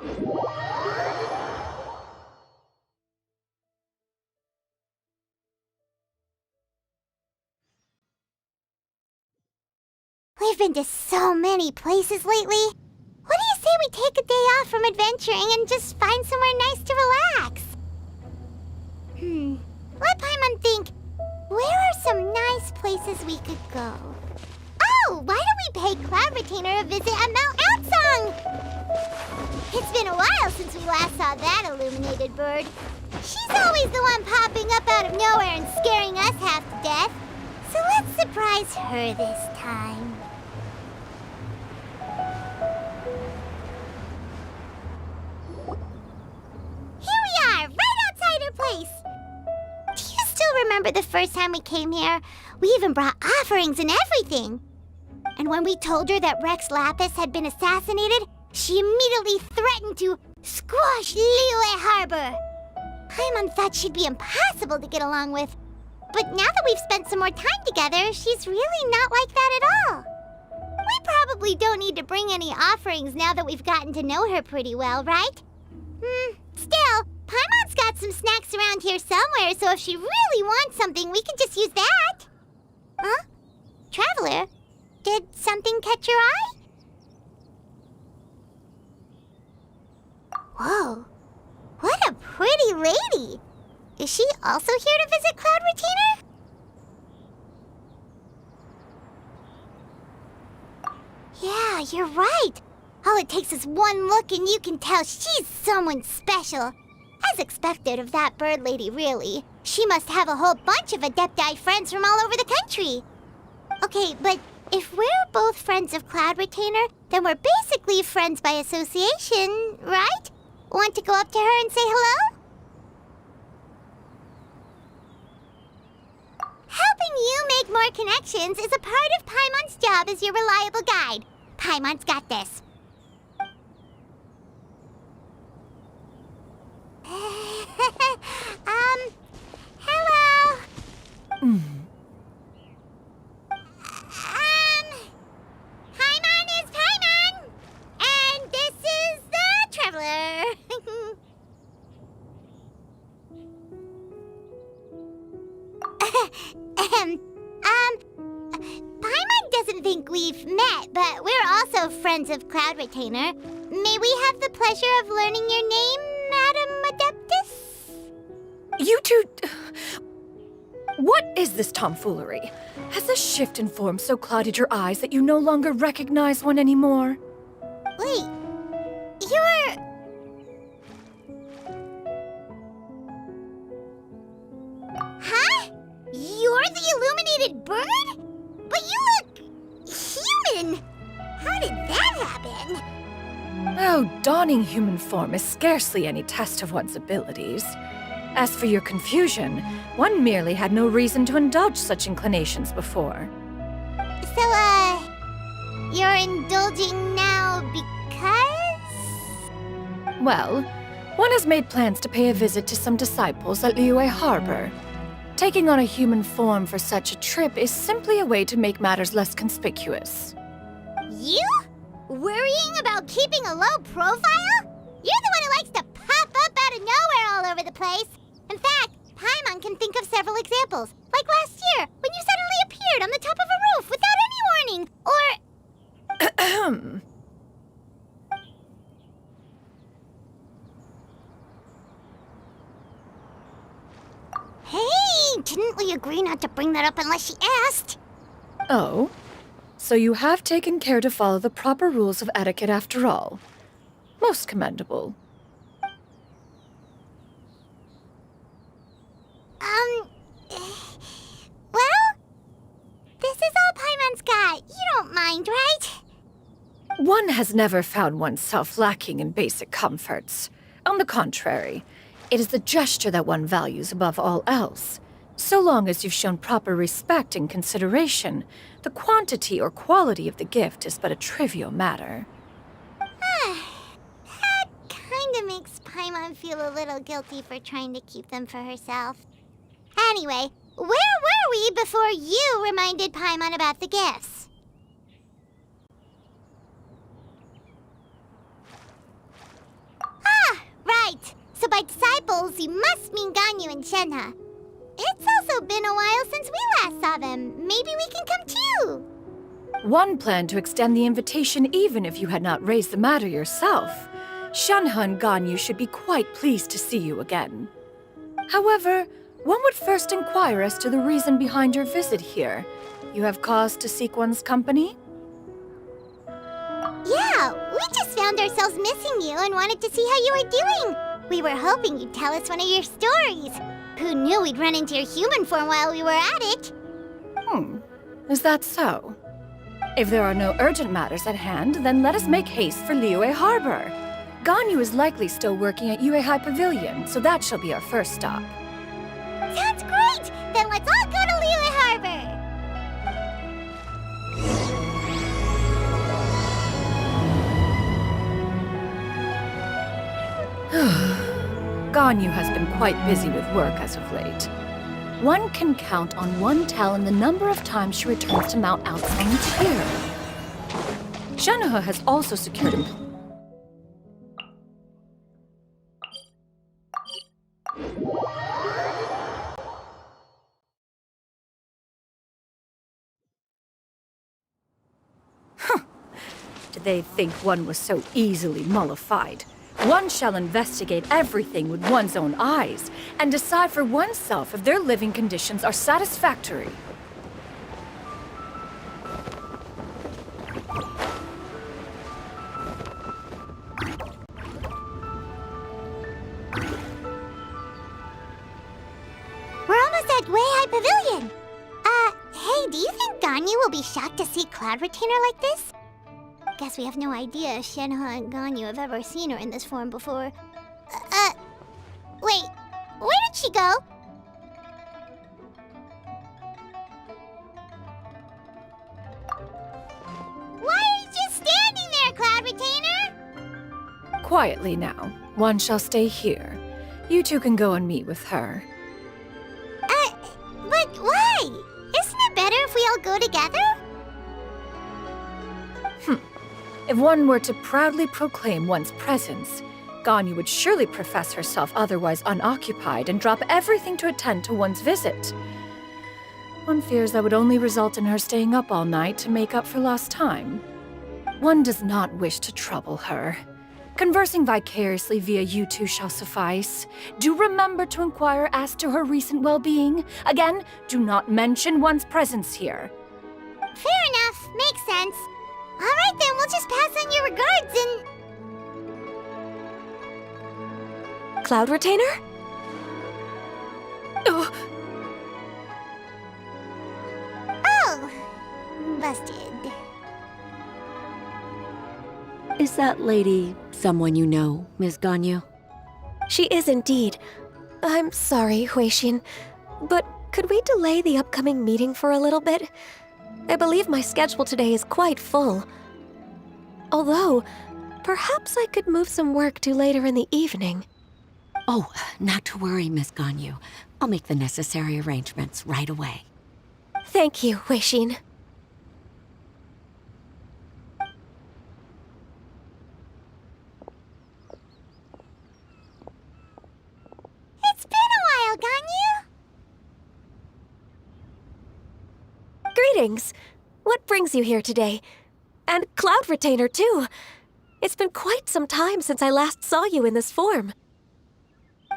We've been to so many places lately. What do you say we take a day off from adventuring and just find somewhere nice to relax? Let Paimon think. Where are some nice places we could go? Oh, why don't we pay Cloud Retainer a visit at Mount Aocang? It's been a while since we last saw that illuminated bird. She's always the one popping up out of nowhere and scaring us half to death. So let's surprise her this time. Here we are, right outside her place. Do you still remember the first time we came here? We even brought offerings and everything. And when we told her that Rex Lapis had been assassinated, she immediately threatened to squash Liyue Harbor. Paimon thought she'd be impossible to get along with. But now that we've spent some more time together, she's really not like that at all. We probably don't need to bring any offerings now that we've gotten to know her pretty well, right? Still, Paimon's got some snacks around here somewhere, so if she really wants something, we can just use that. Huh? Traveler, did something catch your eye? Whoa, what a pretty lady! Is she also here to visit Cloud Retainer? Yeah, you're right. All it takes is one look and you can tell she's someone special. As expected of that bird lady, really. She must have a whole bunch of Adepti friends from all over the country. Okay, but if we're both friends of Cloud Retainer, then we're basically friends by association, right? Want to go up to her and say hello? Helping you make more connections is a part of Paimon's job as your reliable guide. Paimon's got this. Hello? Paimon is Paimon! And this is the Traveler. Paimon doesn't think we've met, but we're also friends of Cloud Retainer. May we have the pleasure of learning your name, Madam Adeptus? You two... What is this tomfoolery? Has this shift in form so clouded your eyes that you no longer recognize one anymore? Wait, you're... Huh? You're the illuminated bird? But you look... human! How did that happen? Oh, donning human form is scarcely any test of one's abilities. As for your confusion, one merely had no reason to indulge such inclinations before. So, you're indulging now because? Well, one has made plans to pay a visit to some disciples at Liyue Harbor. Taking on a human form for such a trip is simply a way to make matters less conspicuous. You? Worrying about keeping a low profile? You're the one who likes to pop up out of nowhere all over the place. In fact, Paimon can think of several examples. Like last year, when you suddenly appeared on the top of a roof without any warning. Or... Hey, didn't we agree not to bring that up unless she asked? Oh? So you have taken care to follow the proper rules of etiquette after all. Most commendable. Well, this is all Paimon's got. You don't mind, right? One has never found oneself lacking in basic comforts. On the contrary, it is the gesture that one values above all else. So long as you've shown proper respect and consideration, the quantity or quality of the gift is but a trivial matter. That kinda makes Paimon feel a little guilty for trying to keep them for herself. Anyway, where were we before you reminded Paimon about the gifts? by disciples, you must mean Ganyu and Shenhe. It's also been a while since we last saw them. Maybe we can come too. One planned to extend the invitation even if you had not raised the matter yourself. Shenhe and Ganyu should be quite pleased to see you again. However, one would first inquire as to the reason behind your visit here. You have cause to seek one's company? Yeah, we just found ourselves missing you and wanted to see how you were doing. We were hoping you'd tell us one of your stories. Who knew we'd run into your human form while we were at it? Is that so? If there are no urgent matters at hand, then let us make haste for Liyue Harbor. Ganyu is likely still working at Yuehai Pavilion, so that shall be our first stop. Sounds great! Then let's all go to Liyue Harbor! Ganyu has been quite busy with work as of late. One can count on one talon the number of times she returns to Mount Aocang each year. Shenhe has also secured Did they think one was so easily mollified? One shall investigate everything with one's own eyes and decide for oneself if their living conditions are satisfactory. We're almost at Yuehai Pavilion. Hey, do you think Ganyu will be shocked to see Cloud Retainer like this? Guess we have no idea if Shenhe and Ganyu have ever seen her in this form before. Wait, where did she go? Why are you just standing there, Cloud Retainer? Quietly now. One shall stay here. You two can go and meet with her. But why? Isn't it better if we all go together? If one were to proudly proclaim one's presence, Ganyu would surely profess herself otherwise unoccupied and drop everything to attend to one's visit. One fears that would only result in her staying up all night to make up for lost time. One does not wish to trouble her. Conversing vicariously via you two shall suffice. Do remember to inquire as to her recent well-being. Again, do not mention one's presence here. Fair enough. Makes sense. All right, then, we'll just pass on your regards and... Cloud Retainer? Oh, Oh, busted. Is that lady someone you know, Miss Ganyu? She is indeed. I'm sorry, Huixin, but could we delay the upcoming meeting for a little bit? I believe my schedule today is quite full. Although, perhaps I could move some work to later in the evening. Oh, not to worry, Miss Ganyu. I'll make the necessary arrangements right away. Thank you, Huixin. It's been a while, Ganyu. Greetings. What brings you here today? And Cloud Retainer, too. It's been quite some time since I last saw you in this form.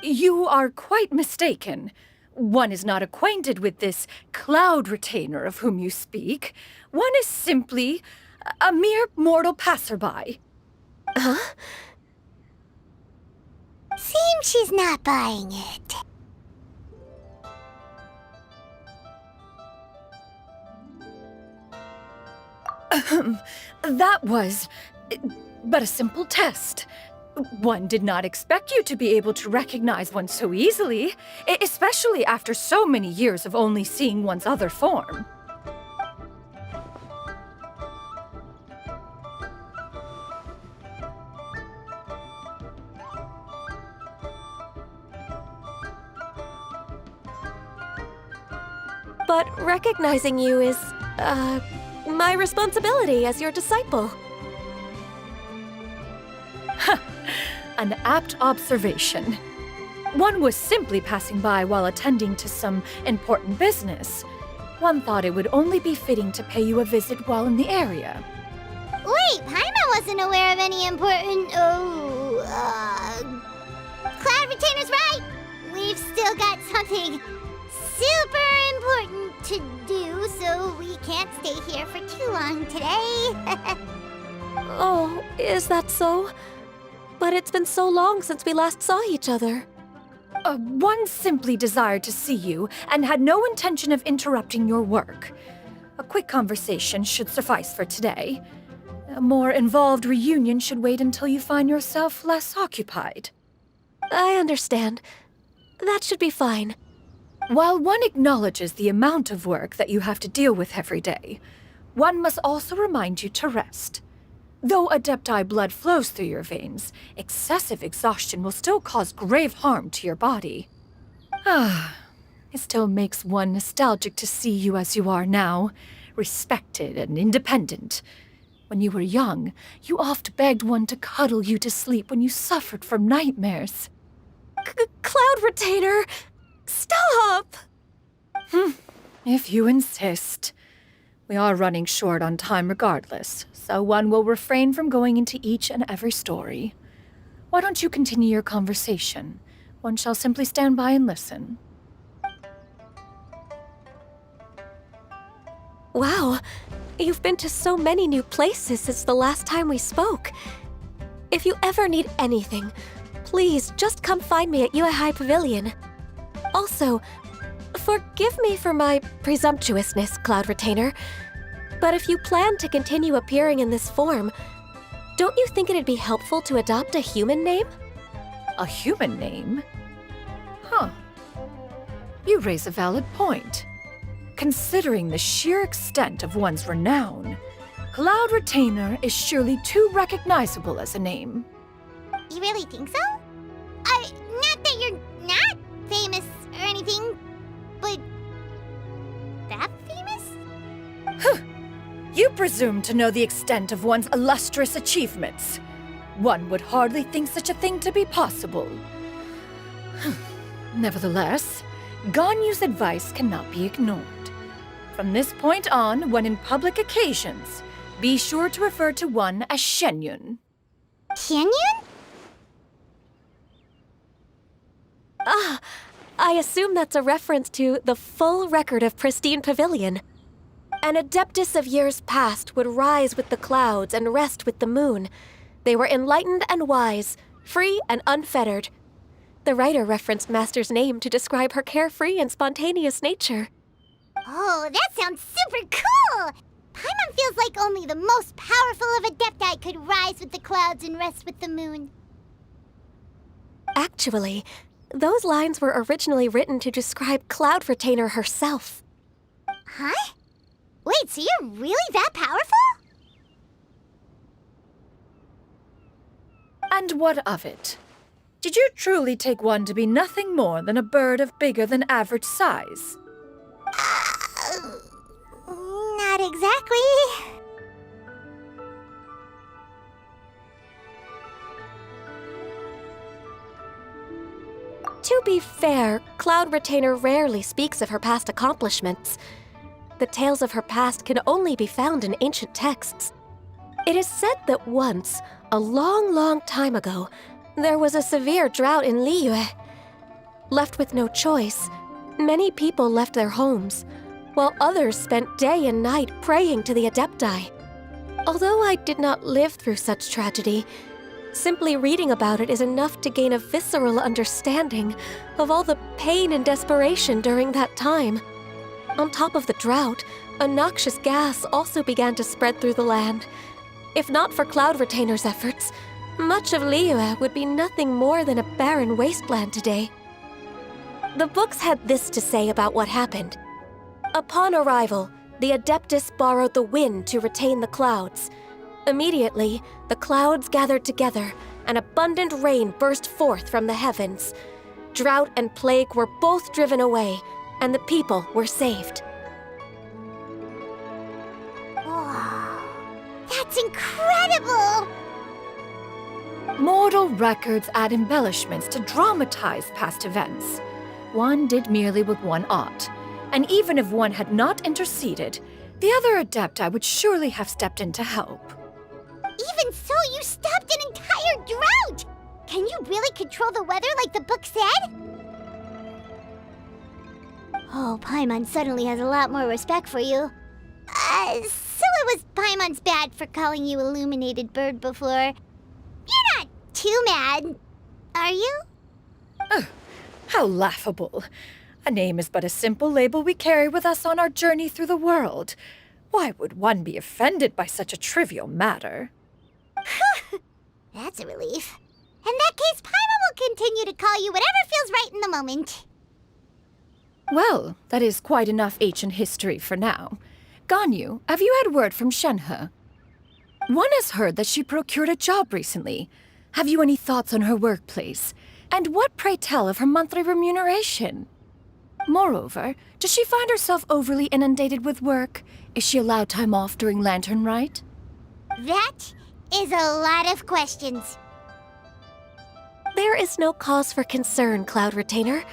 you are quite mistaken. One is not acquainted with this Cloud Retainer of whom you speak. One is simply a mere mortal passerby. Huh? Seems she's not buying it. That was but a simple test. One did not expect you to be able to recognize one so easily, especially after so many years of only seeing one's other form. But recognizing you is, my responsibility as your disciple. An apt observation. One was simply passing by while attending to some important business. One thought it would only be fitting to pay you a visit while in the area. Wait, Paimon wasn't aware of any important... Cloud Retainer's right! We've still got something super important to do, so we can't stay here for too long today. Oh, is that so? But it's been so long since we last saw each other. One simply desired to see you and had no intention of interrupting your work. A quick conversation should suffice for today. A more involved reunion should wait until you find yourself less occupied. I understand. That should be fine. While one acknowledges the amount of work that you have to deal with every day, one must also remind you to rest. Though Adepti blood flows through your veins, excessive exhaustion will still cause grave harm to your body. It still makes one nostalgic to see you as you are now, respected and independent. When you were young, you oft begged one to cuddle you to sleep when you suffered from nightmares. Cloud Retainer! Stop! If you insist. We are running short on time regardless, so one will refrain from going into each and every story. Why don't you continue your conversation? One shall simply stand by and listen. Wow, you've been to so many new places since the last time we spoke. If you ever need anything, please just come find me at Yuehai Pavilion. Also, forgive me for my presumptuousness, Cloud Retainer, but if you plan to continue appearing in this form, don't you think it'd be helpful to adopt a human name? A human name? Huh. You raise a valid point. Considering the sheer extent of one's renown, Cloud Retainer is surely too recognizable as a name. You really think so? Not that you're not famous or anything, but that famous? You presume to know the extent of one's illustrious achievements. One would hardly think such a thing to be possible. Nevertheless, Ganyu's advice cannot be ignored. From this point on, when in public occasions, be sure to refer to one as Xianyun. Xianyun? I assume that's a reference to the full record of Pristine Pavilion. An Adeptus of years past would rise with the clouds and rest with the moon. They were enlightened and wise, free and unfettered. The writer referenced Master's name to describe her carefree and spontaneous nature. Oh, that sounds super cool! Paimon feels like only the most powerful of Adepti could rise with the clouds and rest with the moon. Actually, those lines were originally written to describe Cloud Retainer herself. Huh? Wait, so you're really that powerful? And what of it? Did you truly take one to be nothing more than a bird of bigger than average size? Not exactly. To be fair, Cloud Retainer rarely speaks of her past accomplishments. The tales of her past can only be found in ancient texts. It is said that once, a long, long time ago, there was a severe drought in Liyue. Left with no choice, many people left their homes, while others spent day and night praying to the Adepti. Although I did not live through such tragedy, simply reading about it is enough to gain a visceral understanding of all the pain and desperation during that time. On top of the drought, a noxious gas also began to spread through the land. If not for Cloud Retainer's efforts, much of Liyue would be nothing more than a barren wasteland today. The books had this to say about what happened. Upon arrival, the Adeptus borrowed the wind to retain the clouds. Immediately, the clouds gathered together, and abundant rain burst forth from the heavens. Drought and plague were both driven away, and the people were saved. Wow, that's incredible! Mortal records add embellishments to dramatize past events. One did merely what one ought, and even if one had not interceded, the other Adepti would surely have stepped in to help. Even so, you stopped an entire drought! Can you really control the weather like the book said? Oh, Paimon suddenly has a lot more respect for you. So it was Paimon's bad for calling you Illuminated Bird before. You're not too mad, are you? How laughable. A name is but a simple label we carry with us on our journey through the world. Why would one be offended by such a trivial matter? That's a relief. In that case, Paimon will continue to call you whatever feels right in the moment. Well, that is quite enough ancient history for now. Ganyu, have you had word from Shenhe? One has heard that she procured a job recently. Have you any thoughts on her workplace? And what, pray tell, of her monthly remuneration? Moreover, does she find herself overly inundated with work? Is she allowed time off during Lantern Rite? That is a lot of questions. There is no cause for concern, Cloud Retainer.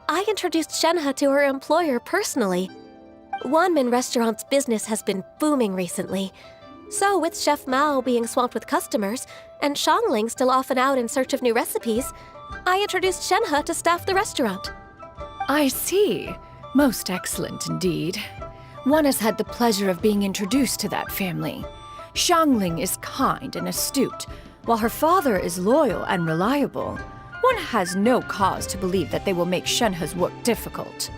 I introduced Shenhe to her employer personally. Wanmin Restaurant's business has been booming recently. So, with Chef Mao being swamped with customers, and Xiangling still off and out in search of new recipes, I introduced Shenhe to staff the restaurant. I see. Most excellent indeed. One has had the pleasure of being introduced to that family. Xiangling is kind and astute, while her father is loyal and reliable. One has no cause to believe that they will make Shenhe's work difficult.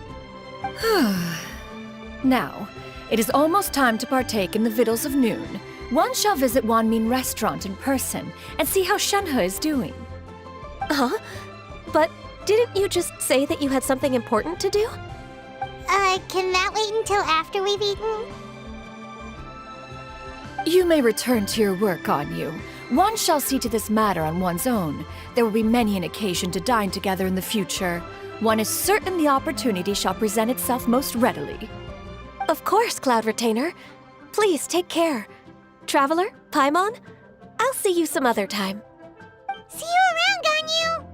Now, it is almost time to partake in the victuals of noon. One shall visit Wanmin Restaurant in person and see how Shenhe is doing. Huh? But didn't you just say that you had something important to do? Can that wait until after we've eaten? You may return to your work, Ganyu. One shall see to this matter on one's own. There will be many an occasion to dine together in the future. One is certain the opportunity shall present itself most readily. Of course, Cloud Retainer. Please take care. Traveler, Paimon, I'll see you some other time. See you around, Ganyu!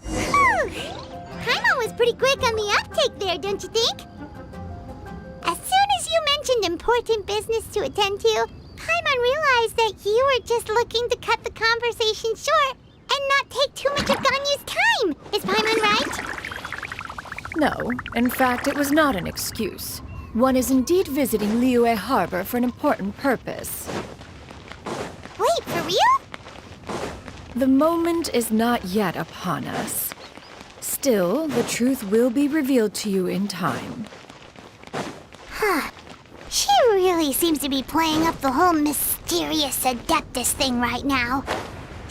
Whew. Paimon was pretty quick on the uptake there, don't you think? As soon as you mentioned important business to attend to, Paimon realized that you were just looking to cut the conversation short and not take too much of Ganyu's time. Is Paimon right? No, in fact, it was not an excuse. One is indeed visiting Liyue Harbor for an important purpose. Wait, for real? The moment is not yet upon us. Still, the truth will be revealed to you in time. She really seems to be playing up the whole mysterious Adeptus thing right now.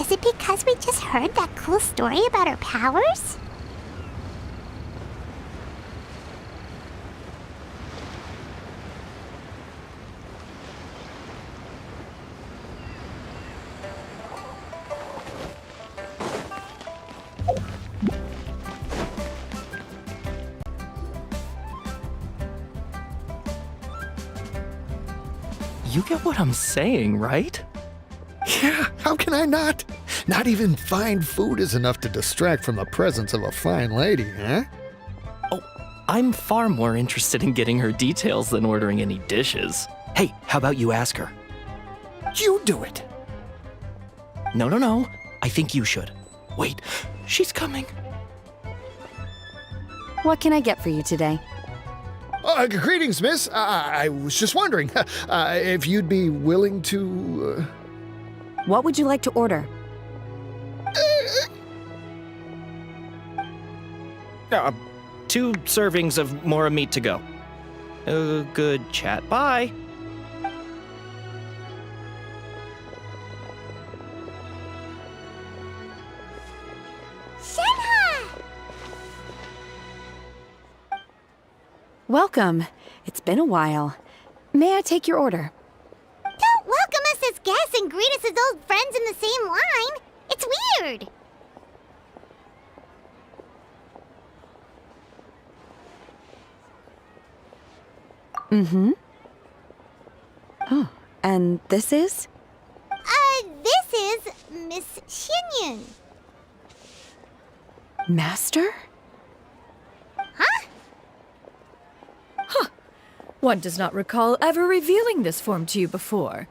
Is it because we just heard that cool story about her powers? You get what I'm saying, right? Yeah, how can I not? Not even fine food is enough to distract from the presence of a fine lady, huh? Oh, I'm far more interested in getting her details than ordering any dishes. Hey, how about you ask her? You do it. No. I think you should. Wait, she's coming. What can I get for you today? Greetings, miss. I was just wondering if you'd be willing to... What would you like to order? 2 servings of mora meat to go. Good chat. Bye. Shenhe! Welcome. It's been a while. May I take your order? Don't welcome us as guests and greet us as old friends in the same line. It's weird. Mm-hmm. Oh, and this is? This is Xianyun. Master? Huh? One does not recall ever revealing this form to you before.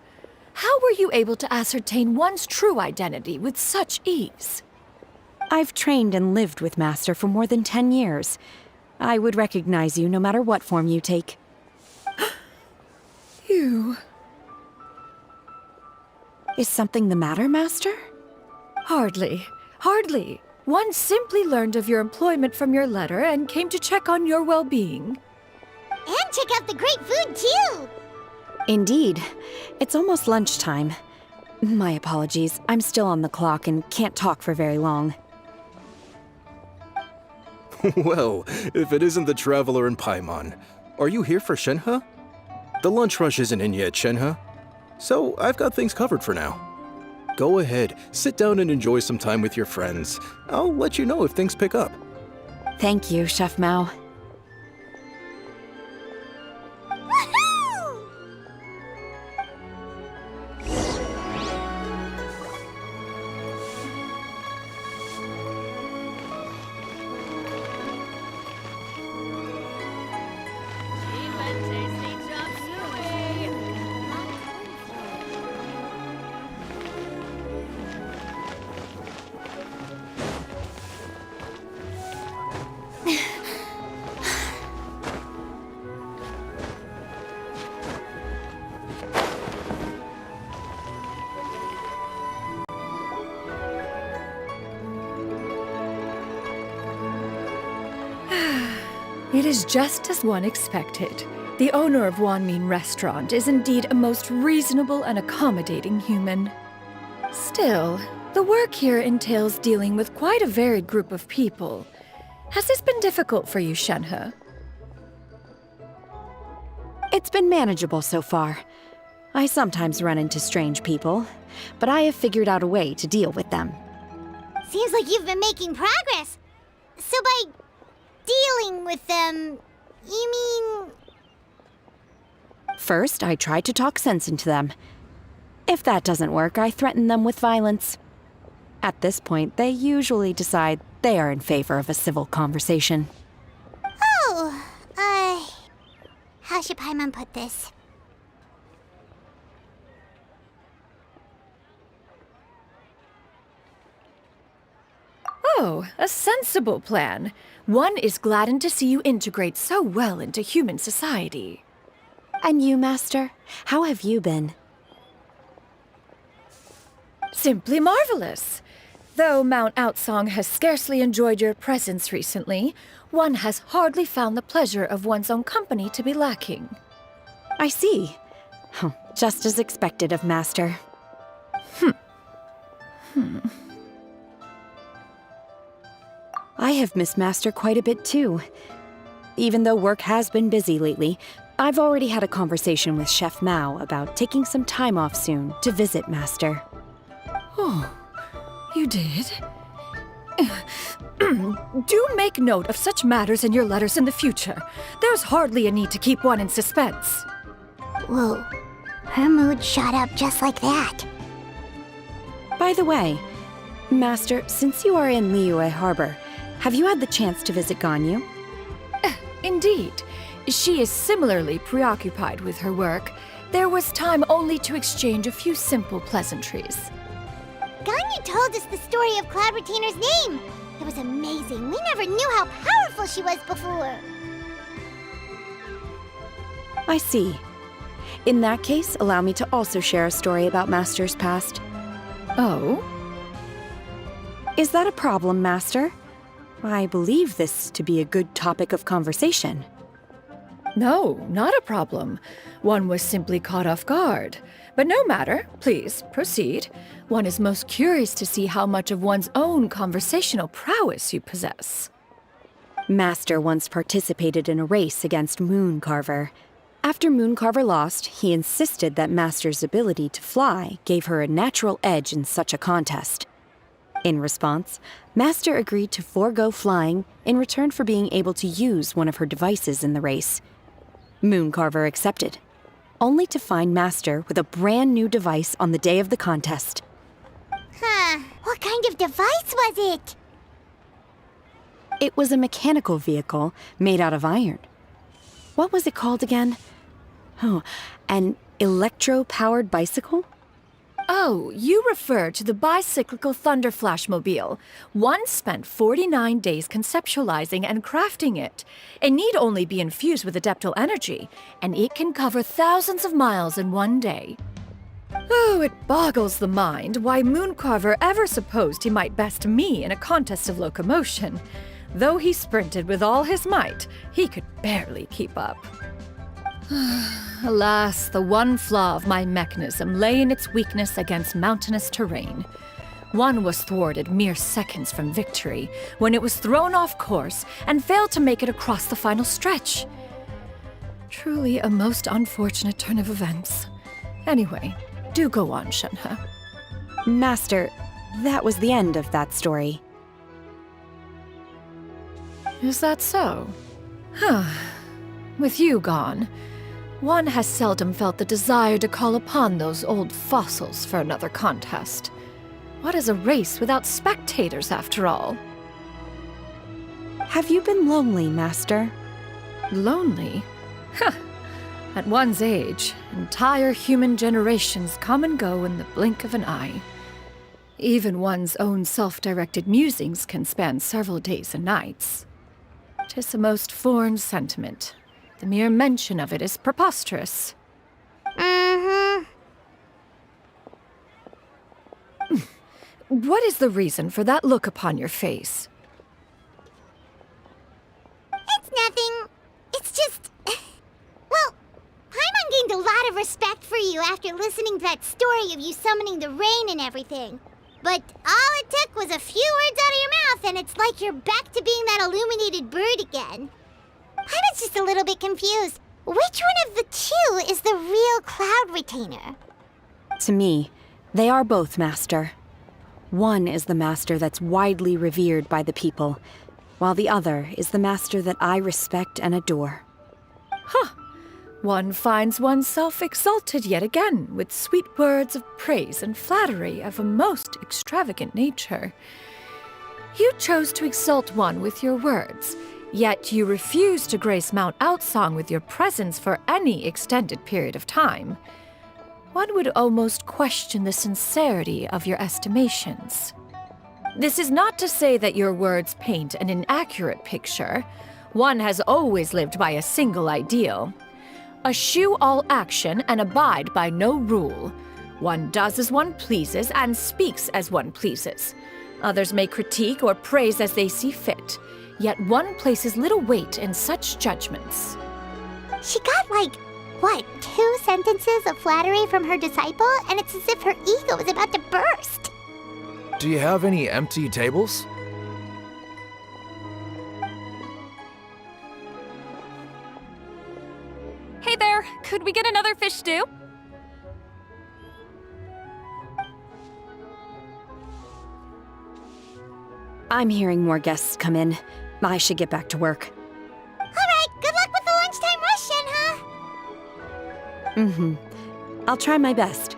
How were you able to ascertain one's true identity with such ease? I've trained and lived with Master for more than 10 years. I would recognize you no matter what form you take. You... Is something the matter, Master? Hardly. Hardly. One simply learned of your employment from your letter and came to check on your well-being. And check out the great food, too. Indeed. It's almost lunchtime. My apologies. I'm still on the clock and can't talk for very long. Well, if it isn't the Traveler in Paimon, are you here for Shenhe? The lunch rush isn't in yet, Shenhe. So I've got things covered for now. Go ahead, sit down and enjoy some time with your friends. I'll let you know if things pick up. Thank you, Chef Mao. Woohoo! It is just as one expected. The owner of Wanmin restaurant is indeed a most reasonable and accommodating human. Still, the work here entails dealing with quite a varied group of people. Has this been difficult for you, Shenhe? It's been manageable so far. I sometimes run into strange people, but I have figured out a way to deal with them. Seems like you've been making progress. So by dealing with them, you mean... First, I try to talk sense into them. If that doesn't work, I threaten them with violence. At this point, they usually decide they are in favor of a civil conversation. Oh, how should Paimon put this? Oh, a sensible plan. One is gladdened to see you integrate so well into human society. And you, Master? How have you been? Simply marvelous. Though Mount Aocang has scarcely enjoyed your presence recently, one has hardly found the pleasure of one's own company to be lacking. I see. Just as expected of Master. I have missed Master quite a bit too. Even though work has been busy lately, I've already had a conversation with Chef Mao about taking some time off soon to visit Master. Oh, you did? Do make note of such matters in your letters in the future. There's hardly a need to keep one in suspense. Whoa, her mood shot up just like that. By the way, Master, since you are in Liyue Harbor, have you had the chance to visit Ganyu? Indeed. She is similarly preoccupied with her work. There was time only to exchange a few simple pleasantries. Ganyu told us the story of Cloud Retainer's name. It was amazing. We never knew how powerful she was before. I see. In that case, allow me to also share a story about Master's past. Oh? Is that a problem, Master? I believe this to be a good topic of conversation. No, not a problem. One was simply caught off guard. But no matter, please, proceed. One is most curious to see how much of one's own conversational prowess you possess. Master once participated in a race against Mooncarver. After Mooncarver lost, he insisted that Master's ability to fly gave her a natural edge in such a contest. In response, Master agreed to forego flying in return for being able to use one of her devices in the race. Mooncarver accepted, only to find Master with a brand new device on the day of the contest. Huh. What kind of device was it? It was a mechanical vehicle made out of iron. What was it called again? Oh, an electro-powered bicycle? Oh, you refer to the bicyclical Thunder Flashmobile. One spent 49 days conceptualizing and crafting it. It need only be infused with adeptal energy, and it can cover thousands of miles in one day. Oh, it boggles the mind why Mooncarver ever supposed he might best me in a contest of locomotion. Though he sprinted with all his might, he could barely keep up. Alas, the one flaw of my mechanism lay in its weakness against mountainous terrain. One was thwarted mere seconds from victory, when it was thrown off course and failed to make it across the final stretch. Truly a most unfortunate turn of events. Anyway, do go on, Shenhe. Master, that was the end of that story. Is that so? Huh. With you gone, one has seldom felt the desire to call upon those old fossils for another contest. What is a race without spectators, after all? Have you been lonely, Master? Lonely? Huh. At one's age, entire human generations come and go in the blink of an eye. Even one's own self-directed musings can span several days and nights. 'Tis a most foreign sentiment. The mere mention of it is preposterous. What is the reason for that look upon your face? It's nothing. It's just... Well, Paimon gained a lot of respect for you after listening to that story of you summoning the rain and everything. But all it took was a few words out of your mouth and it's like you're back to being that illuminated bird again. Paimon's just a little bit confused. Which one of the two is the real Cloud Retainer? To me, they are both, Master. One is the master that's widely revered by the people, while the other is the master that I respect and adore. Huh. One finds oneself exalted yet again with sweet words of praise and flattery of a most extravagant nature. You chose to exalt one with your words, yet you refuse to grace Mount Aocang with your presence for any extended period of time. One would almost question the sincerity of your estimations. This is not to say that your words paint an inaccurate picture. One has always lived by a single ideal. Eschew all action and abide by no rule. One does as one pleases and speaks as one pleases. Others may critique or praise as they see fit, yet one places little weight in such judgments. She got like, what, 2 sentences of flattery from her disciple, and it's as if her ego is about to burst. Do you have any empty tables? Hey there, could we get another fish stew? I'm hearing more guests come in. I should get back to work. All right, good luck with the lunchtime rush, Shenhe. I'll try my best.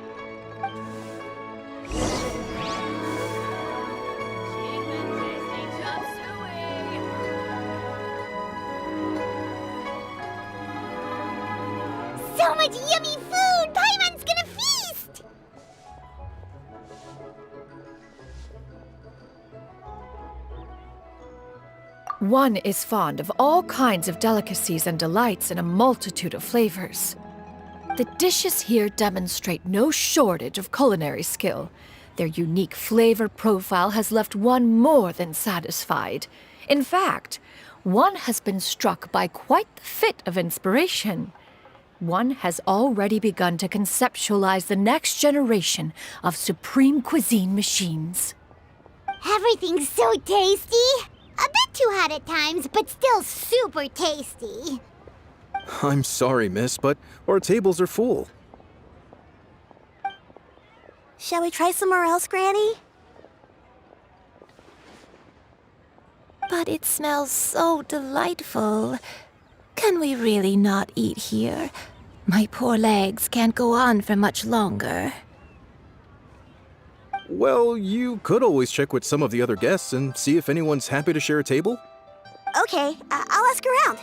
So much yummy food! Paimon's gonna feast! One is fond of all kinds of delicacies and delights in a multitude of flavors. The dishes here demonstrate no shortage of culinary skill. Their unique flavor profile has left one more than satisfied. In fact, one has been struck by quite the fit of inspiration. One has already begun to conceptualize the next generation of supreme cuisine machines. Everything's so tasty! A bit too hot at times, but still super tasty. I'm sorry, miss, but our tables are full. Shall we try somewhere else, Granny? But it smells so delightful. Can we really not eat here? My poor legs can't go on for much longer. Well, you could always check with some of the other guests and see if anyone's happy to share a table. Okay, I'll ask around.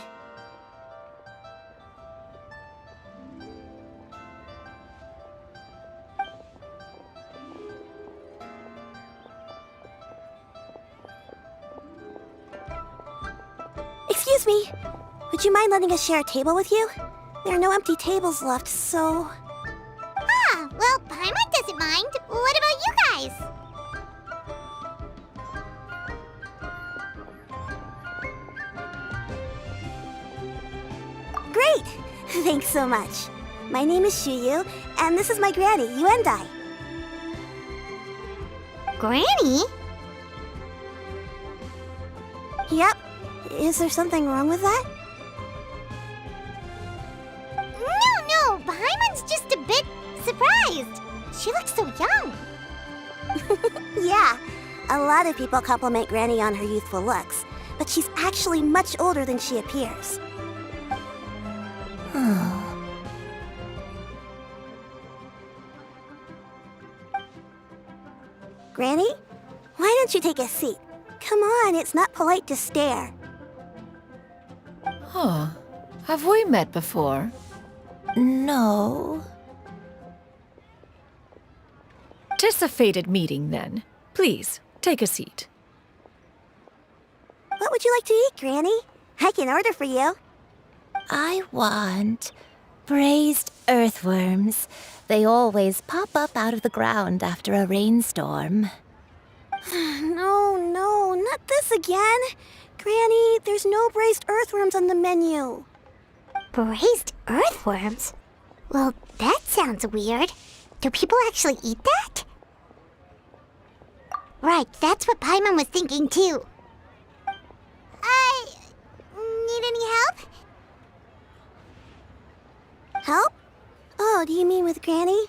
Excuse me. Would you mind letting us share a table with you? There are no empty tables left, so... Ah, well, Paimon doesn't mind. What about you guys? Great! Thanks so much. My name is Xianyun, and this is my granny, Yuehai. Granny? Yep. Is there something wrong with that? No, Paimon's just a bit surprised. She looks so young. Yeah, a lot of people compliment Granny on her youthful looks, but she's actually much older than she appears. Granny, why don't you take a seat? Come on, it's not polite to stare. Huh. Have we met before? No. 'Tis a fated meeting, then. Please, take a seat. What would you like to eat, Granny? I can order for you. I want braised earthworms. They always pop up out of the ground after a rainstorm. No, not this again. Granny, there's no braised earthworms on the menu. Braised earthworms? Well, that sounds weird. Do people actually eat that? Right, that's what Paimon was thinking too. Need any help? Help? Oh, do you mean with Granny?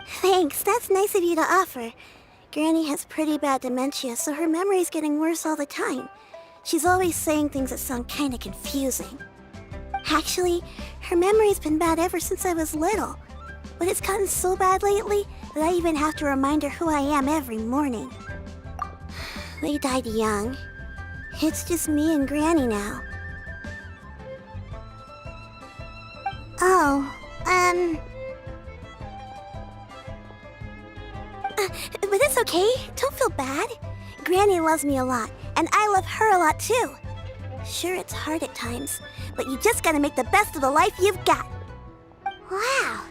Thanks, that's nice of you to offer. Granny has pretty bad dementia, so her memory's getting worse all the time. She's always saying things that sound kinda confusing. Actually, her memory's been bad ever since I was little. But it's gotten so bad lately that I even have to remind her who I am every morning. They died young. It's just me and Granny now. But it's okay. Don't feel bad. Granny loves me a lot, and I love her a lot too. Sure, it's hard at times, but you just gotta make the best of the life you've got. Wow,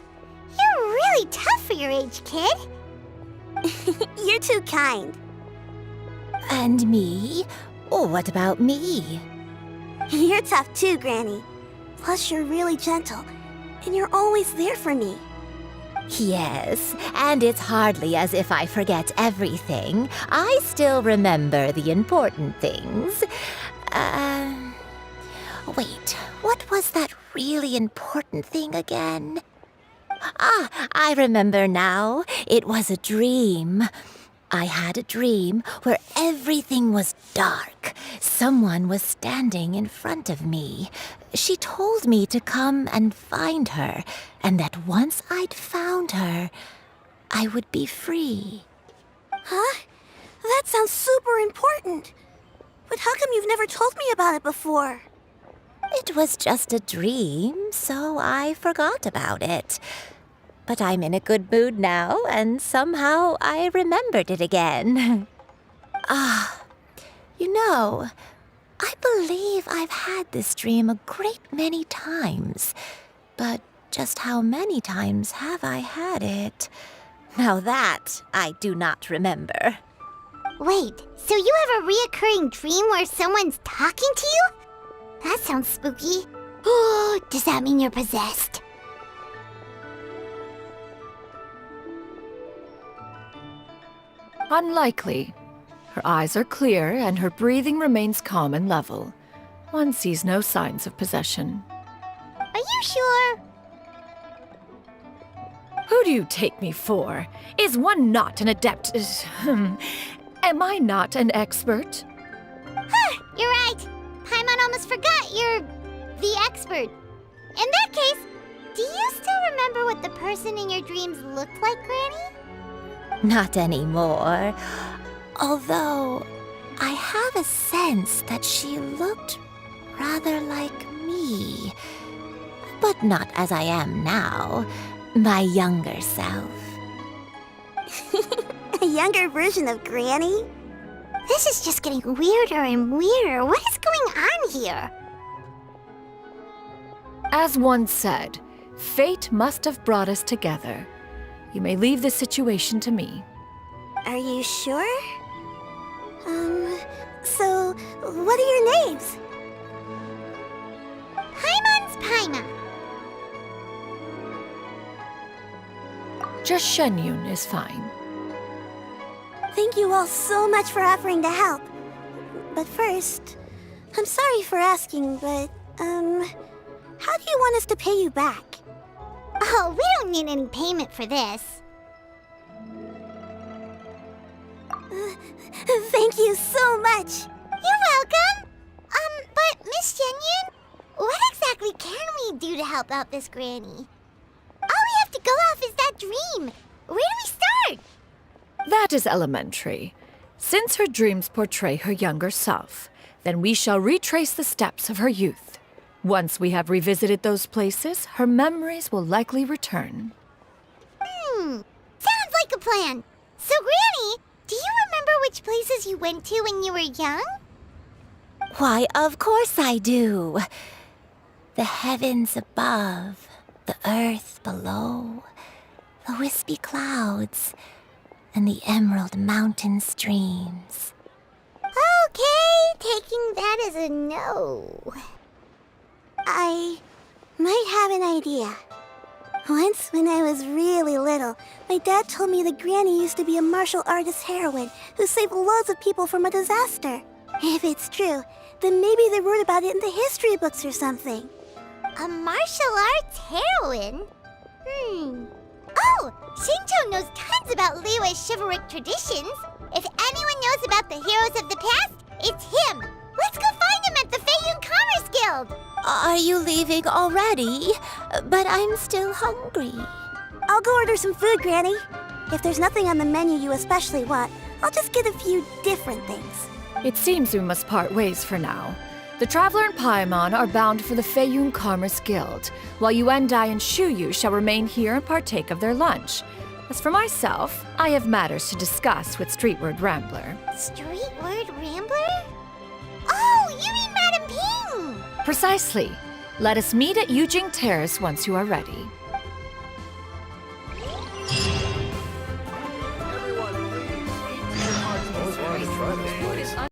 you're really tough for your age, kid. You're too kind. And me? Oh, what about me? You're tough too, Granny. Plus, you're really gentle, and you're always there for me. Yes, and it's hardly as if I forget everything. I still remember the important things. Wait, what was that really important thing again? Ah, I remember now. It was a dream. I had a dream where everything was dark. Someone was standing in front of me. She told me to come and find her, and that once I'd found her, I would be free. Huh? That sounds super important. But how come you've never told me about it before? It was just a dream, so I forgot about it. But I'm in a good mood now, and somehow I remembered it again. You know, I believe I've had this dream a great many times. But just how many times have I had it? Now that I do not remember. Wait, so you have a reoccurring dream where someone's talking to you? That sounds spooky. Oh, does that mean you're possessed? Unlikely. Her eyes are clear and her breathing remains calm and level. One sees no signs of possession. Are you sure? Who do you take me for? Is one not an adept? Am I not an expert? Huh, you're right. Paimon almost forgot you're the expert. In that case, do you still remember what the person in your dreams looked like, Granny? Not anymore. Although, I have a sense that she looked rather like me. But not as I am now. My younger self. A younger version of Granny? This is just getting weirder and weirder. What is going on here? As one said, fate must have brought us together. You may leave this situation to me. Are you sure? So, what are your names? Paimon's Paimon. Just Xianyun is fine. Thank you all so much for offering to help. But first, I'm sorry for asking, but, how do you want us to pay you back? Oh, we don't need any payment for this. Thank you so much. You're welcome. But Miss Xianyun, what exactly can we do to help out this granny? All we have to go off is that dream. Where do we start? That is elementary. Since her dreams portray her younger self, then we shall retrace the steps of her youth. Once we have revisited those places, her memories will likely return. Sounds like a plan. So, Granny, do you remember which places you went to when you were young? Why, of course I do. The heavens above, the earth below, the wispy clouds, and the emerald mountain streams. Okay, taking that as a no. I might have an idea. Once, when I was really little, my dad told me that Granny used to be a martial artist heroine who saved loads of people from a disaster. If it's true, then maybe they wrote about it in the history books or something. A martial arts heroine? Oh, Shinto knows tons about Liyue's chivalric traditions. If anyone knows about the heroes of the past, it's him. Let's go find him at the Feiyun Commerce Guild. Are you leaving already? But I'm still hungry. I'll go order some food, Granny. If there's nothing on the menu you especially want, I'll just get a few different things. It seems we must part ways for now. The Traveler and Paimon are bound for the Feiyun Commerce Guild, while Yuendai and Shuyu shall remain here and partake of their lunch. As for myself, I have matters to discuss with Streetward Rambler. Streetward Rambler? Oh, you mean Madam Ping! Precisely. Let us meet at Yujing Terrace once you are ready.